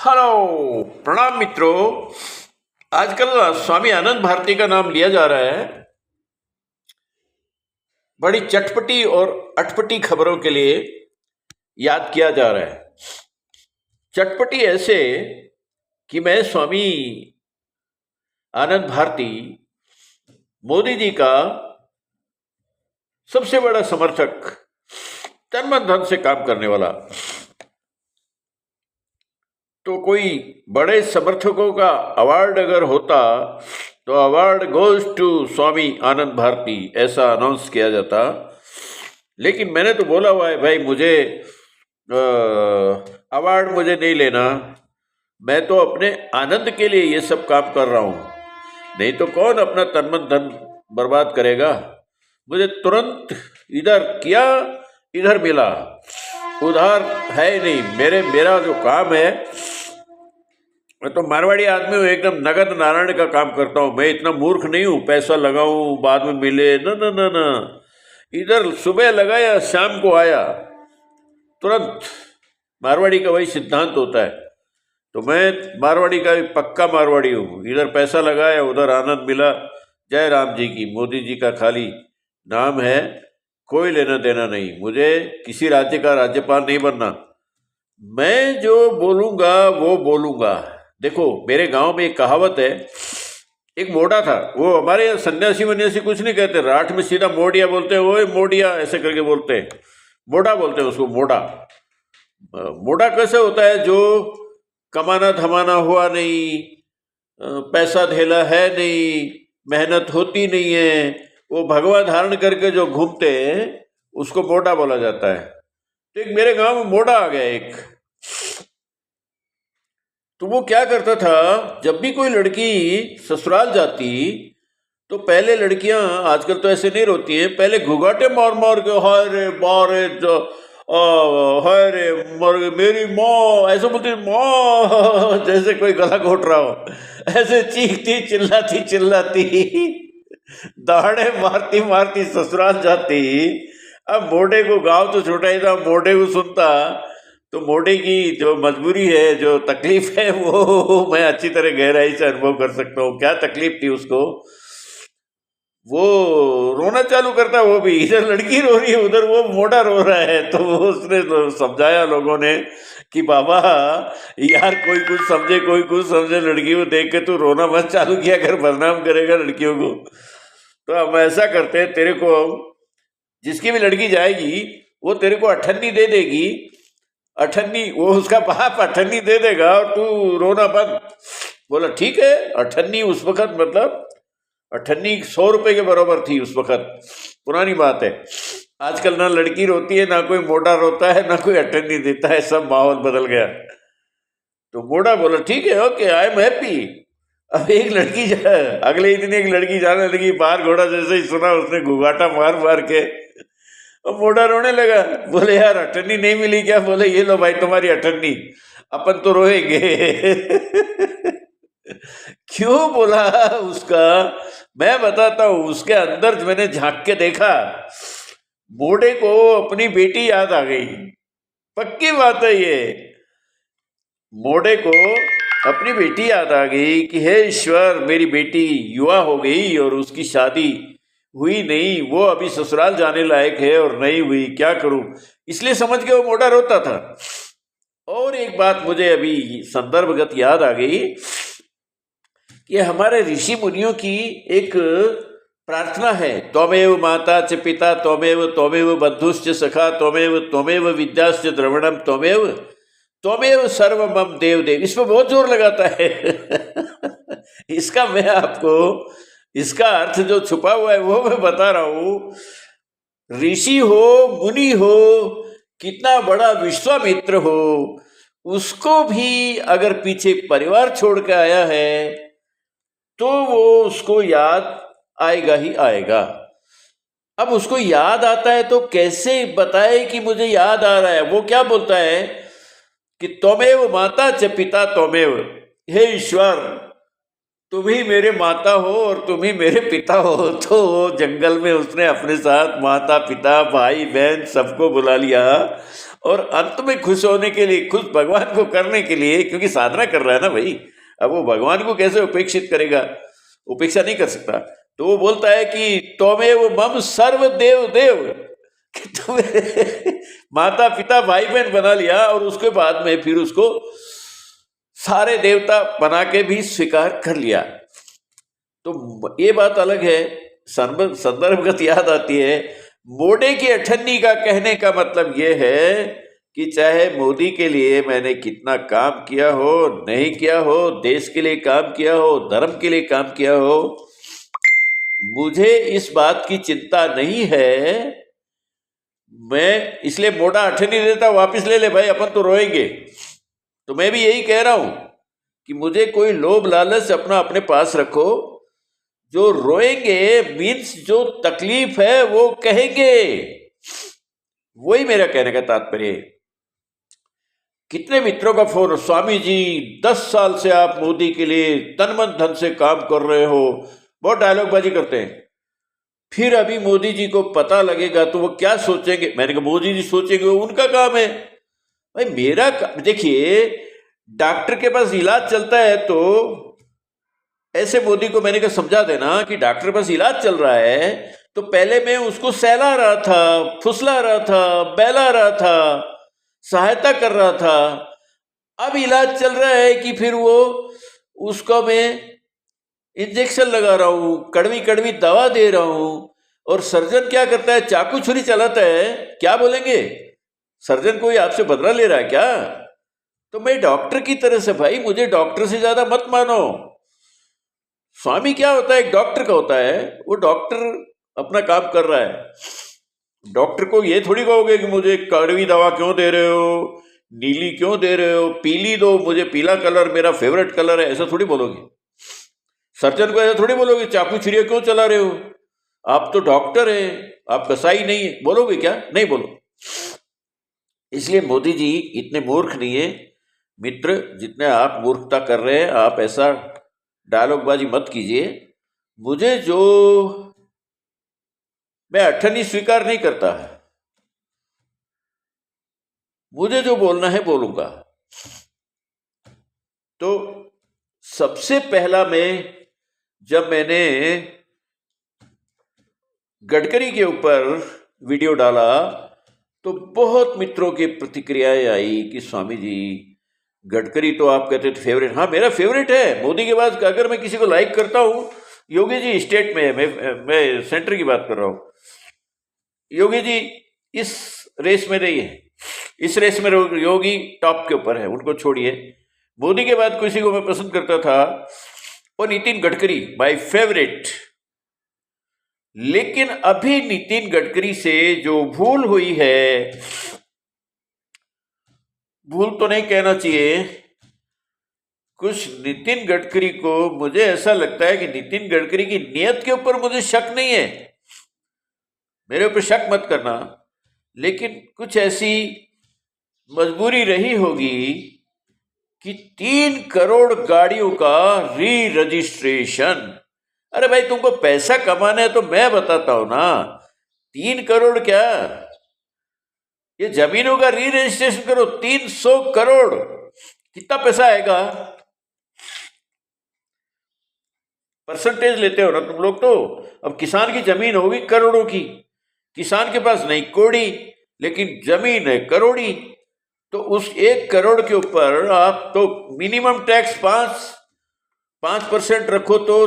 Hello, प्रणाम मित्रों। आजकल स्वामी आनंद भारती का नाम लिया जा रहा है। बड़ी चटपटी और अटपटी खबरों के लिए याद किया जा रहा है। चटपटी ऐसे कि मैं स्वामी आनंद भारती, मोदी जी का सबसे बड़ा समर्थक, तन मन धन से काम करने वाला। तो कोई बड़े समर्थकों का अवार्ड अगर होता तो अवार्ड गोज टू स्वामी आनंद भारती, ऐसा अनाउंस किया जाता। लेकिन मैंने तो बोला हुआ है, भाई मुझे अवार्ड मुझे नहीं लेना, मैं तो अपने आनंद के लिए ये सब काम कर रहा हूँ। नहीं तो कौन अपना तन मन धन बर्बाद करेगा। मुझे तुरंत इधर किया, इधर मिला, उधार है ही नहीं। मेरा जो काम है, मैं तो मारवाड़ी आदमी हूँ, एकदम नगद नारायण का काम करता हूँ। मैं इतना मूर्ख नहीं हूँ पैसा लगाऊं बाद में मिले, न न न न। इधर सुबह लगाया शाम को आया, तुरंत। मारवाड़ी का वही सिद्धांत होता है। तो मैं मारवाड़ी का भी पक्का मारवाड़ी हूँ। इधर पैसा लगाया, उधर आनंद मिला। जय राम जी की। मोदी जी का खाली नाम है, कोई लेना देना नहीं। मुझे किसी राज्य का राज्यपाल नहीं बनना। मैं जो बोलूँगा वो बोलूँगा। देखो, मेरे गांव में एक कहावत है। एक मोटा था, वो हमारे यहाँ सन्यासी वन्यासी कुछ नहीं कहते, राठ में सीधा मोडिया बोलते हैं। ओए मोडिया ऐसे करके बोलते हैं, मोटा बोलते हैं उसको, मोटा। मोटा कैसे होता है? जो कमाना धमाना हुआ नहीं, पैसा धेला है नहीं, मेहनत होती नहीं है, वो भगवा धारण करके जो घूमते हैं उसको मोटा बोला जाता है। तो एक मेरे गांव में मोटा आ गया एक। तो वो क्या करता था, जब भी कोई लड़की ससुराल जाती तो पहले लड़कियां, आजकल तो ऐसे नहीं रोती हैं, पहले घुघाटे मार मार के हाय रे बारे, हाय रे मर गई मेरी माँ, ऐसे बोलती माँ, जैसे कोई गला घोट रहा हो। ऐसे चीखती चिल्लाती दहाड़े मारती मारती ससुराल जाती। अब मोटे को, गांव तो छोटा ही था, मोटे को सुनता तो मोटे की जो मजबूरी है, जो तकलीफ है, वो मैं अच्छी तरह गहराई से अनुभव कर सकता हूँ। क्या तकलीफ थी उसको। वो रोना चालू करता, वो भी इधर लड़की रो रही है, उधर वो मोटा रो रहा है। तो वो उसने समझाया लोगों ने कि बाबा यार, कोई कुछ समझे कोई कुछ समझे, लड़की को देख के तू रोना मत चालू किया कर, बदनाम करेगा लड़कियों को। तो हम ऐसा करते हैं, तेरे को जिसकी भी लड़की जाएगी वो तेरे को अठन्नी दे देगी। अठन्नी, वो उसका बाप अठन्नी दे देगा और तू रोना बंद। बोला ठीक है। अठन्नी उस वक्त, मतलब अठन्नी 100 रुपए के बराबर थी उस वक्त। पुरानी बात है। आजकल ना लड़की रोती है, ना कोई मोटा रोता है, ना कोई अठन्नी देता है, सब माहौल बदल गया। तो मोटा बोला ठीक है, ओके, आई एम हैप्पी। अब एक लड़की अगले ही दिन एक लड़की जाने लगी बाहर, घोड़ा जैसे ही सुना उसने घुघाटा मार मार के, और मोटा रोने लगा। बोले यार अठन्नी नहीं मिली क्या? बोले ये लो भाई तुम्हारी अठन्नी, अपन तो रोएंगे। क्यों बोला उसका, मैं बताता हूं। उसके अंदर मैंने झांक के देखा, मोटे को अपनी बेटी याद आ गई। पक्की बात है ये, मोटे को अपनी बेटी याद आ गई कि हे ईश्वर, मेरी बेटी युवा हो गई और उसकी शादी हुई नहीं, वो अभी ससुराल जाने लायक है और नहीं हुई, क्या करूं। इसलिए समझ के वो मोटा रोता था। और एक बात मुझे अभी संदर्भगत याद आ गई कि हमारे ऋषि मुनियों की एक प्रार्थना है, त्वमेव माता च पिता त्वमेव बंधुश्च सखा त्वमेव विद्याश्च द्रविणम त्वमेव सर्व मम देव देव। इस पर बहुत जोर लगाता है। इसका मैं आपको, इसका अर्थ जो छुपा हुआ है वो मैं बता रहा हूं। ऋषि हो, मुनि हो, कितना बड़ा विश्वामित्र हो, उसको भी अगर पीछे परिवार छोड़ के आया है तो वो उसको याद आएगा ही आएगा। अब उसको याद आता है तो कैसे बताए कि मुझे याद आ रहा है। वो क्या बोलता है कि त्वमेव माता च पिता त्वमेव, हे ईश्वर तुम ही मेरे माता हो और तुम ही मेरे पिता हो। तो जंगल में उसने अपने साथ माता पिता भाई बहन सबको बुला लिया और अंत में खुश होने के लिए, खुश भगवान को करने के लिए, क्योंकि साधना कर रहा है ना भाई, अब वो भगवान को कैसे उपेक्षित करेगा, उपेक्षा नहीं कर सकता। तो वो बोलता है कि त्वमेव मम सर्व देव देव, कि तुम्हें माता पिता भाई बहन बना लिया और उसके बाद में फिर उसको सारे देवता बना के भी स्वीकार कर लिया। तो ये बात अलग है, संदर्भगत याद आती है। मोड़े की अठन्नी का कहने का मतलब ये है कि चाहे मोदी के लिए मैंने कितना काम किया हो, नहीं किया हो, देश के लिए काम किया हो, धर्म के लिए काम किया हो, मुझे इस बात की चिंता नहीं है। मैं इसलिए मोटा अठन्नी देता, वापिस ले ले भाई, अपन तो रोएंगे। तो मैं भी यही कह रहा हूं कि मुझे कोई लोभ लालच अपना अपने पास रखो। जो रोएंगे मीन्स जो तकलीफ है वो कहेंगे, वही मेरा कहने का तात्पर्य है। कितने मित्रों का फोन, स्वामी जी 10 साल से आप मोदी के लिए तन मन धन से काम कर रहे हो, बहुत डायलॉगबाजी करते हैं। फिर अभी मोदी जी को पता लगेगा तो वो क्या सोचेंगे। मैंने कहा मोदी जी सोचेंगे, वो उनका काम है भाई, मेरा देखिए डॉक्टर के पास इलाज चलता है तो ऐसे मोदी को मैंने कहा समझा देना कि डॉक्टर के पास इलाज चल रहा है तो पहले मैं उसको सहला रहा था, फुसला रहा था, बहला रहा था, सहायता कर रहा था। अब इलाज चल रहा है कि फिर वो उसको मैं इंजेक्शन लगा रहा हूं, कड़वी कड़वी दवा दे रहा हूं। और सर्जन क्या करता है, चाकू छुरी चलाता है। क्या बोलेंगे, सर्जन कोई आपसे बदला ले रहा है क्या? तो मैं डॉक्टर की तरह से, भाई मुझे डॉक्टर से ज्यादा मत मानो। स्वामी क्या होता है, एक डॉक्टर का होता है, वो डॉक्टर अपना काम कर रहा है। डॉक्टर को ये थोड़ी कहोगे कि मुझे कड़वी दवा क्यों दे रहे हो, नीली क्यों दे रहे हो, पीली दो, मुझे पीला कलर मेरा फेवरेट कलर है, ऐसा थोड़ी बोलोगे। सर्जन को ऐसा थोड़ी बोलोगे चाकू छुरिया क्यों चला रहे हो, आप तो डॉक्टर है, आप कसाई नहीं है, बोलोगे क्या? नहीं बोलो। इसलिए मोदी जी इतने मूर्ख नहीं है मित्र जितने आप मूर्खता कर रहे हैं। आप ऐसा डायलॉगबाजी मत कीजिए। मुझे जो, मैं अठन्नी स्वीकार नहीं करता, मुझे जो बोलना है बोलूंगा। तो सबसे पहला जब मैंने गडकरी के ऊपर वीडियो डाला तो बहुत मित्रों की प्रतिक्रियाएं आई कि स्वामी जी गडकरी तो आप कहते थे फेवरेट। हाँ मेरा फेवरेट है। मोदी के बाद अगर मैं किसी को लाइक करता हूँ, योगी जी स्टेट में है, मैं सेंटर की बात कर रहा हूँ। योगी जी इस रेस में नहीं है, इस रेस में योगी टॉप के ऊपर है, उनको छोड़िए। मोदी के बाद किसी को मैं पसंद करता था वो नितिन गडकरी, माय फेवरेट। लेकिन अभी नितिन गडकरी से जो भूल हुई है, भूल तो नहीं कहना चाहिए, कुछ नितिन गडकरी को मुझे ऐसा लगता है कि नितिन गडकरी की नियत के ऊपर मुझे शक नहीं है, मेरे ऊपर शक मत करना, लेकिन कुछ ऐसी मजबूरी रही होगी कि 3 करोड़ गाड़ियों का री रजिस्ट्रेशन। अरे भाई तुमको पैसा कमाना है तो मैं बताता हूं ना, 3 करोड़ क्या, ये जमीनों का री रजिस्ट्रेशन करो, 300 करोड़, कितना पैसा आएगा? परसेंटेज लेते हो ना तुम लोग। तो अब किसान की जमीन होगी करोड़ों की, किसान के पास नहीं कौड़ी, लेकिन जमीन है करोड़ी। तो उस 1 करोड़ के ऊपर आप तो मिनिमम टैक्स 5% रखो तो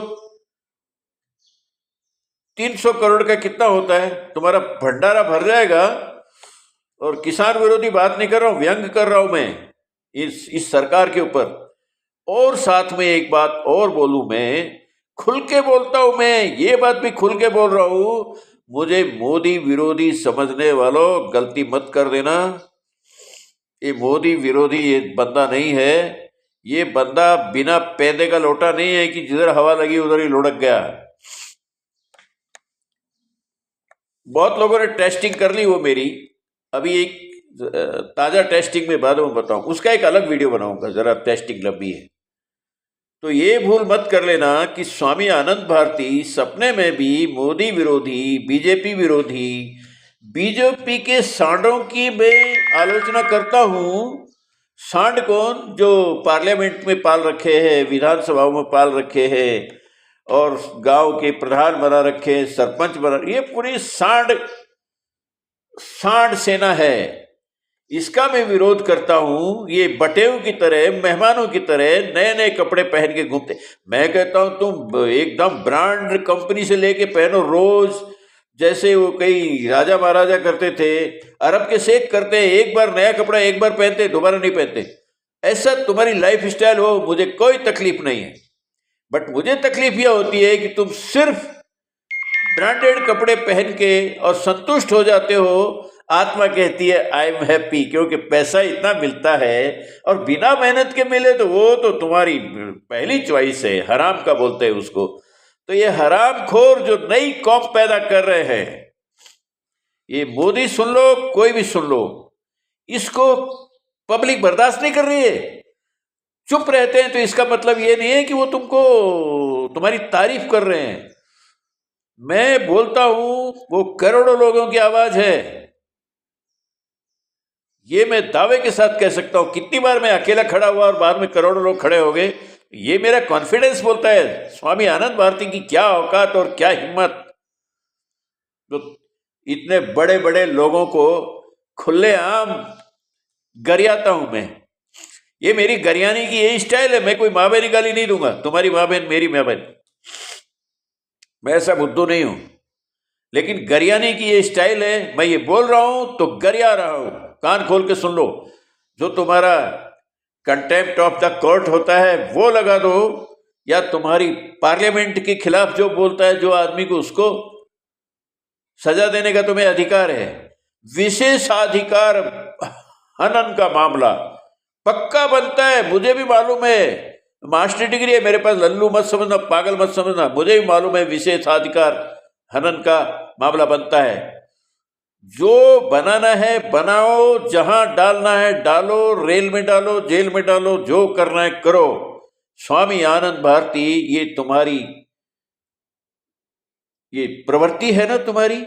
300 करोड़ का कितना होता है? तुम्हारा भंडारा भर जाएगा। और किसान विरोधी बात नहीं कर रहा हूं, व्यंग कर रहा हूं मैं इस सरकार के ऊपर। और साथ में एक बात और बोलूं, मैं खुल के बोलता हूं, मैं ये बात भी खुल के बोल रहा हूं, मुझे मोदी विरोधी समझने वालों गलती मत कर देना। ये मोदी विरोधी ये बंदा नहीं है, ये बंदा बिना पैदे का लोटा नहीं है कि जिधर हवा लगी उधर ही लुढ़क गया। बहुत लोगों ने टेस्टिंग कर ली वो मेरी, अभी एक ताजा टेस्टिंग में बाद में बताऊं, उसका एक अलग वीडियो बनाऊंगा, जरा टेस्टिंग लंबी है। तो ये भूल मत कर लेना कि स्वामी आनंद भारती सपने में भी मोदी विरोधी, बीजेपी विरोधी, बीजेपी के सांडों की मैं आलोचना करता हूँ। सांड कौन? जो पार्लियामेंट में पाल रखे हैं, विधानसभाओं में पाल रखे हैं और गांव के प्रधान बना रखे हैं, सरपंच बना, ये पूरी सांड सांड सेना है। इसका मैं विरोध करता हूं। ये बटेव की तरह, मेहमानों की तरह नए नए कपड़े पहन के घूमते। मैं कहता हूं तुम एकदम ब्रांड कंपनी से लेके पहनो रोज, जैसे वो कई राजा महाराजा करते थे, अरब के शेख करते हैं, एक बार नया कपड़ा एक बार पहनते, दोबारा नहीं पहनते। ऐसा तुम्हारी लाइफ स्टाइल हो, मुझे कोई तकलीफ नहीं है। बट मुझे तकलीफ यह होती है कि तुम सिर्फ ब्रांडेड कपड़े पहन के और संतुष्ट हो जाते हो। आत्मा कहती है आई एम हैप्पी, क्योंकि पैसा इतना मिलता है, और बिना मेहनत के मिले तो वो तो तुम्हारी पहली चॉइस है, हराम का बोलते हैं उसको। तो ये हराम खोर जो नई कौम पैदा कर रहे हैं, ये मोदी सुन लो, कोई भी सुन लो, इसको पब्लिक बर्दाश्त नहीं कर रही है। चुप रहते हैं तो इसका मतलब ये नहीं है कि वो तुमको तुम्हारी तारीफ कर रहे हैं। मैं बोलता हूं वो करोड़ों लोगों की आवाज है, ये मैं दावे के साथ कह सकता हूं। कितनी बार मैं अकेला खड़ा हुआ और बाद में करोड़ों लोग खड़े हो गए, ये मेरा कॉन्फिडेंस बोलता है। स्वामी आनंद भारती की क्या औकात और क्या हिम्मत, तो इतने बड़े बड़े लोगों को खुलेआम गरियाता हूं मैं। ये मेरी गरियानी की यही स्टाइल है। मैं कोई माँ बहन गाली नहीं दूंगा, तुम्हारी माँ बहन मेरी माँ बहन, मैं ऐसा बुद्धू नहीं हूं। लेकिन गरियानी की ये स्टाइल है, मैं ये बोल रहा हूं तो गरिया रहा हूं। कान खोल के सुन लो। जो तुम्हारा कंटेम्प्ट ऑफ द कोर्ट होता है वो लगा दो, या तुम्हारी पार्लियामेंट के खिलाफ जो बोलता है जो आदमी को, उसको सजा देने का तुम्हें अधिकार है। विशेषाधिकार हनन का मामला पक्का बनता है, मुझे भी मालूम है। मास्टर डिग्री है मेरे पास, लल्लू मत समझना, पागल मत समझना, मुझे भी मालूम है विशेषाधिकार हनन का मामला बनता है। जो बनाना है बनाओ, जहां डालना है डालो, रेल में डालो, जेल में डालो, जो करना है करो। स्वामी आनंद भारती, ये तुम्हारी ये प्रवृत्ति है ना तुम्हारी,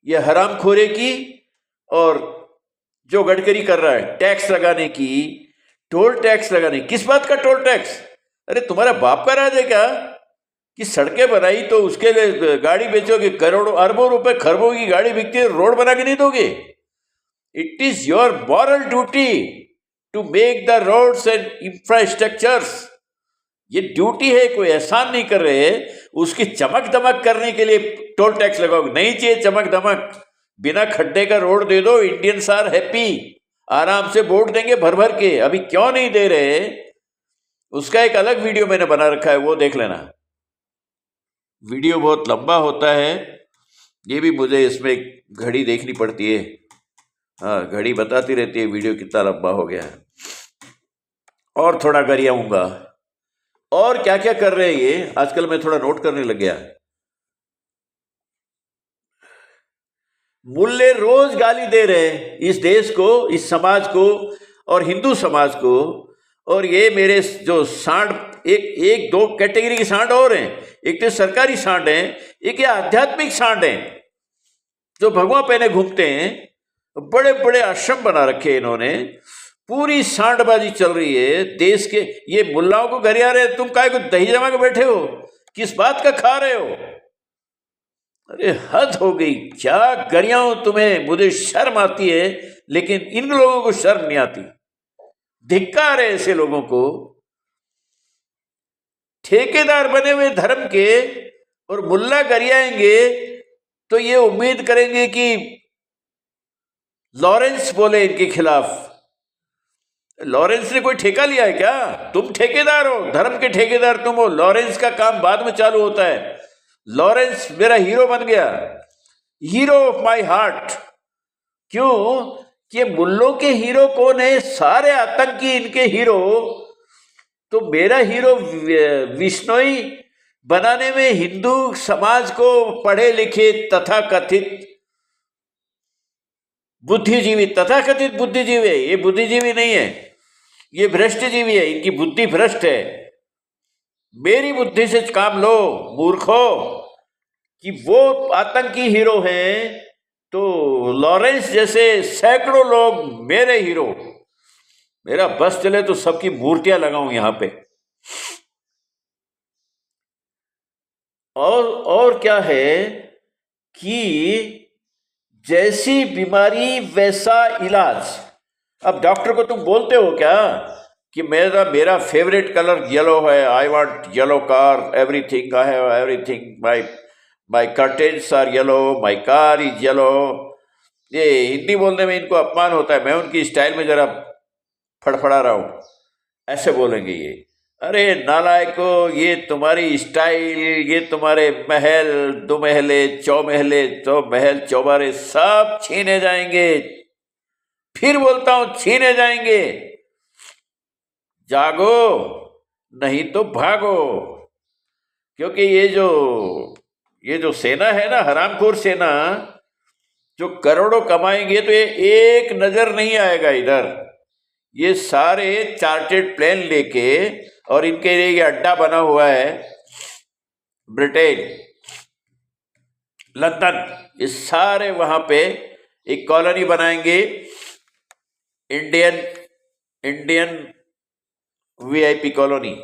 ये हरामखोरे की। और जो गडकरी कर रहा है टैक्स लगाने की, टोल टैक्स लगाने, किस बात का टोल टैक्स? अरे तुम्हारा बाप का राज है क्या कि सड़कें बनाई तो उसके लिए गाड़ी बेचोगे? करोड़ों अरबों रुपए खरबों की गाड़ी बिकती है, रोड बना के नहीं दोगे? It is your moral duty to make the roads and infrastructures. ये ड्यूटी है, कोई एहसान नहीं कर रहे। उसकी चमक दमक करने के लिए टोल टैक्स लगाओगे? नहीं चाहिए चमक दमक, बिना खड्डे का रोड दे दो, इंडियंस आर हैप्पी, आराम से वोट देंगे भर भर के। अभी क्यों नहीं दे रहे, उसका एक अलग वीडियो मैंने बना रखा है, वो देख लेना। वीडियो बहुत लंबा होता है, ये भी मुझे इसमें घड़ी देखनी पड़ती है। हाँ, घड़ी बताती रहती है वीडियो कितना लंबा हो गया है। और थोड़ा गरियाऊंगा। और क्या क्या कर रहे हैं ये, आजकल मैं थोड़ा नोट करने लग गया। मुल्ले रोज गाली दे रहे हैं इस देश को, इस समाज को और हिंदू समाज को। और ये मेरे जो सांड, एक दो कैटेगरी के सांड और हैं। एक तो सरकारी सांड हैं, एक ये आध्यात्मिक सांड हैं जो भगवा पहने घूमते हैं। बड़े बड़े आश्रम बना रखे हैं इन्होंने, पूरी सांडबाजी चल रही है देश के। ये मुल्लाओं को गरिया रहे, तुम काहे को दही जमा के बैठे हो, किस बात का खा रहे हो? अरे हद हो गई, क्या गरियाओ तुम्हें, मुझे शर्म आती है, लेकिन इन लोगों को शर्म नहीं आती। धिक्कार है ऐसे लोगों को। ठेकेदार बने हुए धर्म के और मुल्ला गरियाएंगे तो ये उम्मीद करेंगे कि लॉरेंस बोले इनके खिलाफ। लॉरेंस ने कोई ठेका लिया है क्या? तुम ठेकेदार हो, धर्म के ठेकेदार तुम हो। लॉरेंस का काम बाद में चालू होता है। लॉरेंस मेरा हीरो बन गया, हीरो ऑफ माय हार्ट। क्यों कि मुल्लों के हीरो कौन है? सारे आतंकी इनके हीरो। तो मेरा हीरो विश्नोई बनाने में हिंदू समाज को पढ़े लिखे तथाकथित बुद्धिजीवी, तथाकथित बुद्धिजीवी है, ये बुद्धिजीवी नहीं है, ये भ्रष्टजीवी है, इनकी बुद्धि भ्रष्ट है। मेरी बुद्धि से काम लो मूर्खो, कि वो आतंकी हीरो हैं तो लॉरेंस जैसे सैकड़ों लोग मेरे हीरो, मेरा बस चले तो सबकी मूर्तियां लगाऊं यहां पे। और क्या है कि जैसी बीमारी वैसा इलाज। अब डॉक्टर को तुम बोलते हो क्या कि मेरा मेरा फेवरेट कलर येलो है, I want yellow car, everything I have everything, my my curtains are yellow, my car is yellow. ये हिंदी बोलने में इनको अपमान होता है, मैं उनकी स्टाइल में जरा फड़फड़ा रहा हूं, ऐसे बोलेंगे ये। अरे नालायको, ये तुम्हारी स्टाइल, ये तुम्हारे महल, दो महले, चौमहले, तो महल चौबारे सब छीने जाएंगे। फिर बोलता हूं छीने जाएंगे। जागो नहीं तो भागो, क्योंकि ये जो सेना है ना, हरामखोर सेना, जो करोड़ों कमाएंगे तो ये एक नजर नहीं आएगा इधर। ये सारे चार्टेड प्लेन लेके, और इनके लिए ये अड्डा बना हुआ है ब्रिटेन, लंदन, ये सारे वहां पे एक कॉलोनी बनाएंगे, इंडियन इंडियन वीआईपी कॉलोनी।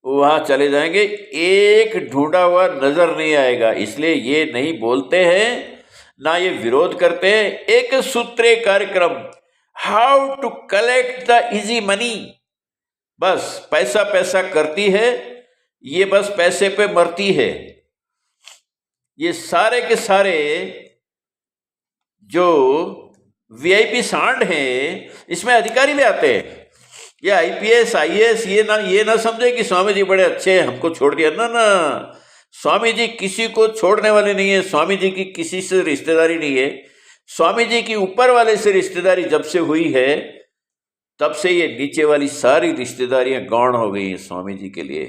वहां चले जाएंगे, एक ढूंढा हुआ नजर नहीं आएगा। इसलिए ये नहीं बोलते हैं, ना ये विरोध करते हैं। एक सूत्रीय कार्यक्रम, how to collect the easy money. बस पैसा पैसा करती है ये, बस पैसे पे मरती है। ये सारे के सारे जो वीआईपी सांड हैं, इसमें अधिकारी भी आते हैं। ये आईपीएस आईएएस ये ना समझे कि स्वामी जी बड़े अच्छे हैं, हमको छोड़ दिया। ना ना, स्वामी जी किसी को छोड़ने वाले नहीं है। स्वामी जी की किसी से रिश्तेदारी नहीं है। स्वामी जी की ऊपर वाले से रिश्तेदारी जब से हुई है, तब से ये नीचे वाली सारी रिश्तेदारियां गौण हो गई हैं स्वामी जी के लिए।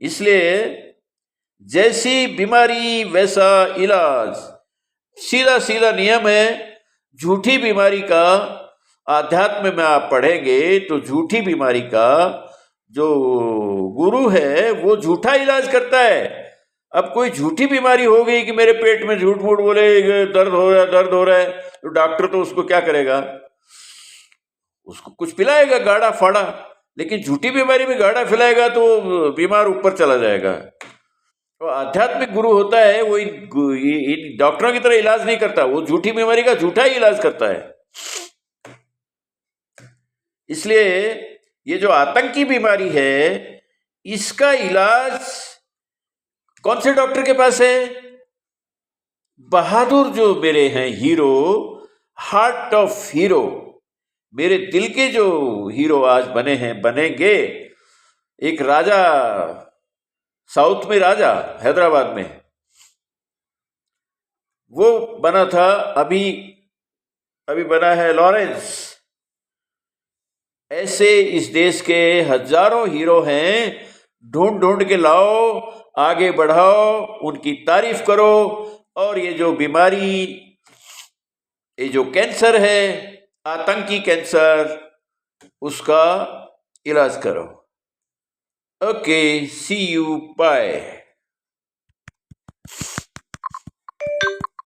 इसलिए जैसी बीमारी वैसा इलाज, सीधा सीधा नियम है। झूठी बीमारी का आध्यात्म में आप पढ़ेंगे तो झूठी बीमारी का जो गुरु है वो झूठा इलाज करता है। अब कोई झूठी बीमारी हो गई कि मेरे पेट में, झूठ मूठ बोले दर्द हो रहा है, तो डॉक्टर तो उसको क्या करेगा, उसको कुछ पिलाएगा गाढ़ा फाड़ा। लेकिन झूठी बीमारी में गाढ़ा पिलाएगा तो बीमार ऊपर चला जाएगा। तो आध्यात्मिक गुरु होता है वो इन डॉक्टरों की तरह इलाज नहीं करता, वो झूठी बीमारी का झूठा ही इलाज करता है। इसलिए ये जो आतंकी बीमारी है, इसका इलाज कौन से डॉक्टर के पास है? बहादुर जो मेरे हैं हीरो, हार्ट ऑफ हीरो, मेरे दिल के जो हीरो आज बने हैं, बनेंगे। एक राजा, साउथ में राजा, हैदराबाद में, वो बना था, अभी बना है लॉरेंस। ऐसे इस देश के हजारों हीरो हैं, ढूंढ ढूंढ के लाओ, आगे बढ़ाओ, उनकी तारीफ करो। और ये जो बीमारी, ये जो कैंसर है, आतंकी कैंसर, उसका इलाज करो। Okay, see you, bye.